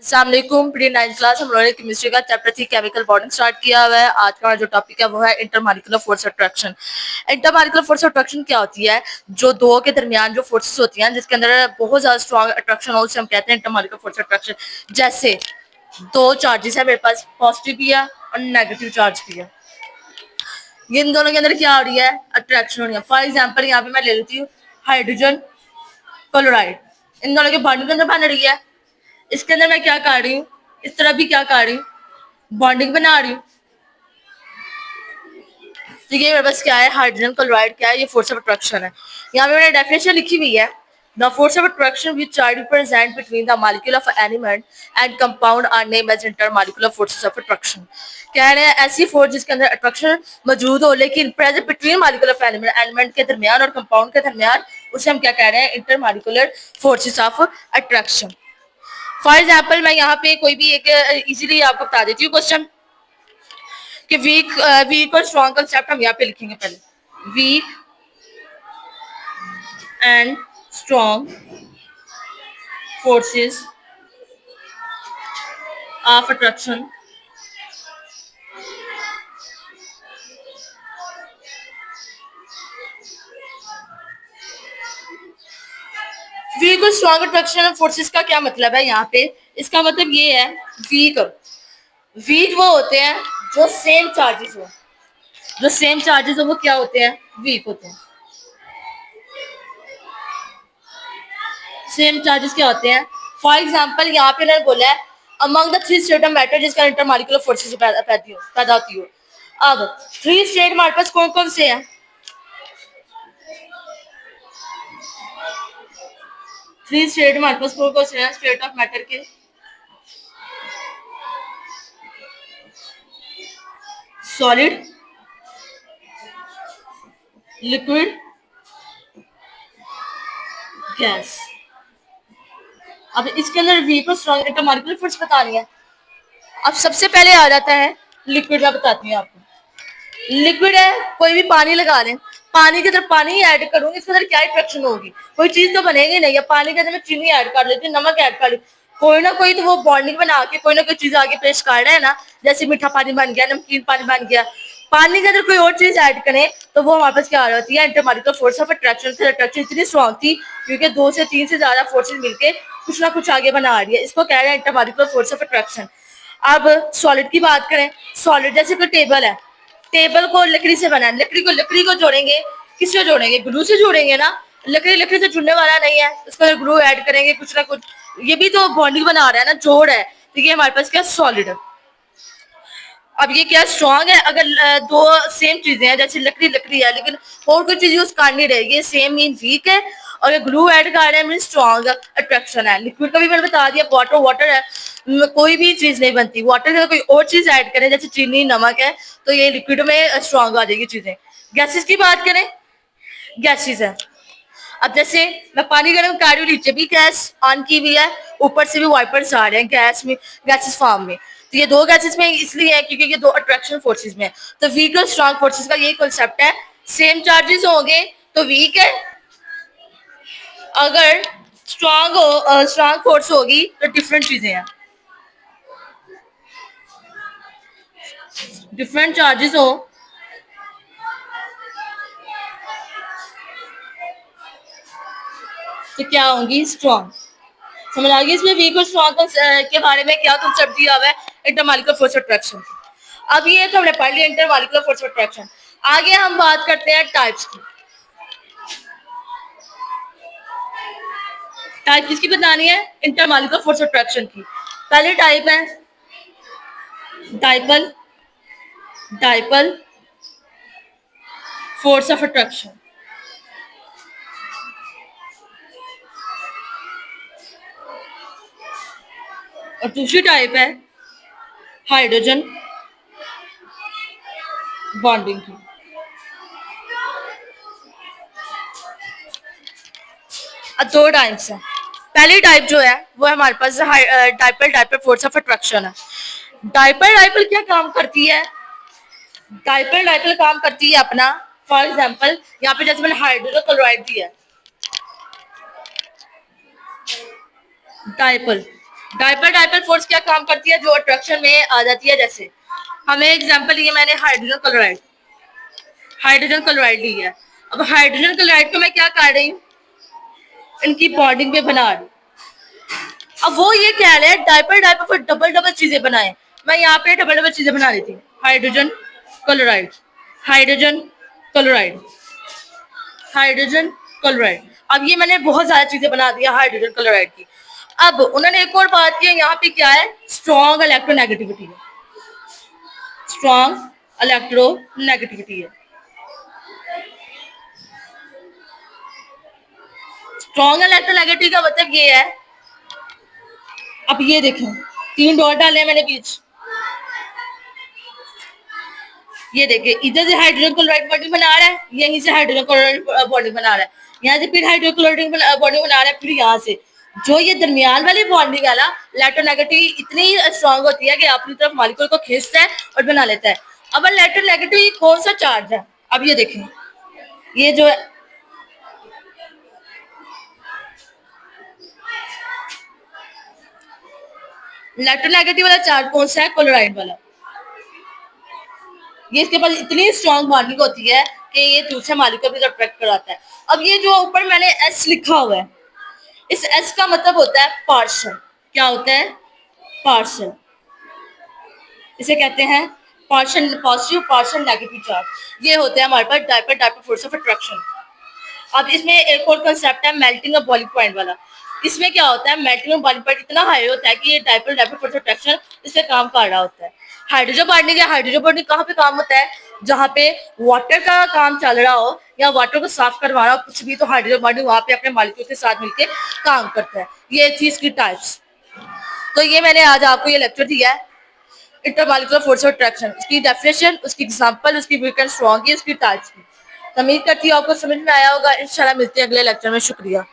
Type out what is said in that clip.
अस्सलाम वालेकुम। Pre 9th class हम लोगों ने केमिस्ट्री का चैप्टर 3 केमिकल बॉन्डिंग स्टार्ट किया हुआ है। आज का जो टॉपिक है वो है intermolecular force attraction. Intermolecular force attraction क्या होती है? जो दो के दरमियान जो फोर्सेस होती हैं जिसके अंदर बहुत ज्यादा स्ट्रॉन्ग अट्रैक्शन हो उसे हम कहते हैं इंटरमॉलिक्यूलर फोर्स अट्रैक्शन। जैसे दो चार्जेस है मेरे पास, पॉजिटिव भी है और नेगेटिव चार्ज भी है। ये इन दोनों के अंदर क्या हो रही है? अट्रैक्शन हो रही है। फॉर एग्जाम्पल यहाँ पे मैं ले लेती हूँ हाइड्रोजन क्लोराइड। इन दोनों के बॉन्डिंग के अंदर बन रही है। इसके अंदर मैं क्या कर रही हूँ, इस तरह भी क्या कर रही हूँ, बॉन्डिंग बना रही हूँ। तो ये मेरे पास क्या है, हाइड्रोजन क्लोराइड क्या है, ये फोर्स ऑफ अट्रैक्शन है। यहाँ पे मैंने डेफिनेशन लिखी हुई है, the force of attraction which charge represent between the molecule of element and compound are name as intermolecular forces of attraction. कह रहे हैं ऐसी फोर्स जिसके अंदर अट्रैक्शन मौजूद हो लेकिन present between molecule of element, element के दरमियान और कंपाउंड के दरमियान, उसे हम क्या कह रहे हैं, intermolecular forces of attraction. For example मैं यहाँ पे कोई भी एक इजीली आपको बता देती हूँ क्वेश्चन कि वीक और स्ट्रॉन्ग कंसेप्ट हम यहाँ पे लिखेंगे। पहले weak and strong forces of attraction. Weak और स्ट्रॉन्ग अट्रैक्शन फोर्सेस का क्या मतलब है यहाँ पे? इसका मतलब ये है, वीक वीक वो होते हैं जो सेम चार्जेस हो, जो सेम चार्जेस हो वो क्या होते हैं, वीक होते हैं। सेम चार्जेस क्या होते हैं? फॉर एग्जाम्पल यहाँ पे उन्होंने बोला है among the three state of matter जिसका इंटरमॉलिक्यूलर फोर्सेस पैदा होती हो। अब थ्री स्टेट हमारे पास कौन कौन से हैं? थ्री स्टेट हमारे पास कौन कौन से हैं स्टेट ऑफ मैटर के? Solid, liquid, gas. अब इसके अंदर वीक और स्ट्रॉन्ग इंटरमॉलिक्यूलर फोर्स बतानी है। अब सबसे पहले आ जाता है लिक्विड। मैं बताती हूँ आपको। लिक्विड है, कोई भी पानी लगा लें, पानी के अंदर पानी ऐड करूंगी, इसके अंदर क्या अट्रैक्शन होगी? कोई चीज तो बनेगी नहीं। या पानी के अंदर मैं चीनी ऐड कर लेती हूँ, नमक ऐड कर लेती हूँ, कोई ना कोई तो वो बॉन्डिंग बना के कोई ना कोई चीज आगे पेश कर रहा है ना। जैसे मीठा पानी बन गया, नमकीन पानी बन गया। पानी के अंदर कोई और चीज ऐड करें तो वो हमारे पास क्या आ जाती है, इंटरमॉलिक्यूलर फोर्स ऑफ अट्रैक्शन। से अट्रैक्शन इतनी स्ट्रॉन्ग थी क्योंकि दो से तीन से ज्यादा फोर्सेस मिलके कुछ ना कुछ आगे बना रही है। इसको कह रहे हैं इंटरमॉलिक्यूलर फोर्स ऑफ अट्रैक्शन। अब सॉलिड की बात करें, सॉलिड जैसे कोई टेबल है, टेबल को लकड़ी से बना है, लकड़ी को जोड़ेंगे, किससे जोड़ेंगे? ग्लू से जोड़ेंगे ना। लकड़ी से जुड़ने वाला नहीं है, उसको ग्लू ऐड करेंगे कुछ ना कुछ, ये भी तो बॉन्डिंग बना रहा है ना, जोड़ है। तो ये हमारे पास क्या, सॉलिड है। अब ये क्या, स्ट्रॉन्ग है। अगर दो सेम चीजें हैं, जैसे लकड़ी लकड़ी है लेकिन और कोई चीज यूज करनी रहेगी, सेम मीन वीक है। और ग्लू ऐड कर रहे हैं मीन स्ट्रॉन्ग अट्रैक्शन है। लिक्विड का भी मैंने बता दिया, वाटर वाटर है, कोई भी चीज नहीं बनती। वाटर के कोई और चीज ऐड करें जैसे चीनी नमक है तो ये लिक्विड में स्ट्रॉन्ग आ जाएगी चीजें। गैसेस की बात करें, गैसेस है। अब जैसे मैं पानी गर्म कर रही हूँ, नीचे भी गैस ऑन की हुई है, ऊपर से भी वाइपर्स आ रहे हैं गैस में, गैसेस फॉर्म में। तो ये दो गैसेस में इसलिए है क्योंकि ये दो अट्रैक्शन फोर्सेस में है। तो वीक और स्ट्रॉन्ग फोर्सेस का यही कॉन्सेप्ट है। सेम चार्जेस होंगे तो वीक है, अगर स्ट्रॉन्ग फोर्स होगी तो डिफरेंट चीजें हैं। डिफरेंट चार्जेस हो तो क्या होंगी, स्ट्रॉन्ग। समझ आ गई इसमें वीक और स्ट्रॉन्ग के बारे में क्या कॉन्सेप्ट दिया हुआ है इंटरमॉलिक्यूलर फोर्स अट्रैक्शन। अब ये तो हमने पढ़ लिया इंटरमॉलिक्यूलर फोर्स अट्रैक्शन। आगे हम बात करते हैं टाइप्स की। टाइप किसकी बतानी है, इंटरमॉलिक्यूलर फोर्स अट्रैक्शन की। पहली टाइप है dipole, dipole force of attraction. और दूसरी टाइप है हाइड्रोजन बॉन्डिंग की। अब दो टाइप्स है। पहली टाइप जो है वो है हमारे पास dipole, dipole force of attraction है। डाइपल डाइपल क्या काम करती है? डाइपल डाइपल काम करती है अपना, फॉर एग्जाम्पल यहाँ पे जैसे मैंने हाइड्रोजन क्लोराइड दिया है, डाइपल डायपर डायपर फोर्स क्या काम करती है, जो अट्रैक्शन में आ जाती है। जैसे हमें एग्जांपल ये मैंने हाइड्रोजन क्लोराइड ली है। अब हाइड्रोजन क्लोराइड को मैं क्या कर रही हूँ, इनकी बॉन्डिंग पे बना रही हूँ। अब वो ये कह रहे हैं डायपर डायपर पर डबल डबल चीजें बनाए, मैं यहाँ पे डबल डबल चीजें बना रही थी। Hydrogen chloride, hydrogen chloride, hydrogen chloride. अब ये मैंने बहुत ज्यादा चीजें बना दी हाइड्रोजन क्लोराइड की। अब उन्होंने एक और बात की, यहाँ पे क्या है, स्ट्रॉन्ग इलेक्ट्रोनेगेटिविटी है, स्ट्रॉन्ग इलेक्ट्रोनेगेटिविटी है। स्ट्रॉन्ग इलेक्ट्रोनेगेटिविटी का मतलब ये है, अब ये देखें 3 डॉट डाले हैं मैंने बीच, ये देखिए इधर से हाइड्रोजन क्लोराइड बॉन्डिंग बना रहा है, यहीं से हाइड्रोजन क्लोराइड बॉन्डिंग बना रहा है, यहाँ से फिर हाइड्रोजन क्लोराइड बॉन्डिंग बना रहा है, फिर यहाँ से जो ये दरमियान वाली बॉन्डिंग है ना, इलेक्ट्रोनेगेटिविटी इतनी स्ट्रांग होती है कि अपनी तरफ मॉलिक्यूल को खींचता है और बना लेता है। अब इलेक्ट्रोनेगेटिविटी कौन सा चार्ज है, अब ये देखें, ये जो है इलेक्ट्रोनेगेटिव वाला चार्ज कौन सा है, क्लोराइड वाला। ये इसके पास इतनी स्ट्रॉन्ग बॉन्डिंग होती है कि ये दूसरे मॉलिक्यूल को अट्रैक्ट कराता है। अब ये जो ऊपर मैंने एस लिखा हुआ है, इस एस का मतलब होता है पार्शियल। क्या होता है, पार्शियल। इसे कहते हैं partial positive, partial negative charge. ये होते हैं हमारे पास dipole dipole force of attraction. अब इसमें एक और कंसेप्ट है मेल्टिंग ऑफ बॉइलिंग पॉइंट वाला। इसमें क्या होता है, मेल्टिंग ऑफ बॉइलिंग पॉइंट इतना हाई होता है कि ये diaper dipole force of attraction इस पे काम कर रहा होता है। हाइड्रोजन बॉन्डिंग या हाइड्रोजन बॉन्डिंग कहाँ पे काम होता है, जहाँ पे वाटर का काम चल रहा हो या वाटर को साफ करवाना हो कुछ भी, तो हाइड्रोजन बॉन्डिंग वहाँ पे अपने मॉलिक्यूल के साथ मिलकर काम करता है। ये थी इसकी टाइप्स। तो ये मैंने आज आपको ये लेक्चर दिया है इंटरमॉलिक्यूलर फोर्स ऑफ अट्रैक्शन, उसकी डेफिनेशन, उसकी एग्जांपल, उसकी वीक एंड स्ट्रॉन्ग की, उसकी टाइप्स की। उम्मीद करती हूँ आपको समझ में आया होगा। इंशाल्लाह मिलते हैं अगले लेक्चर में। शुक्रिया।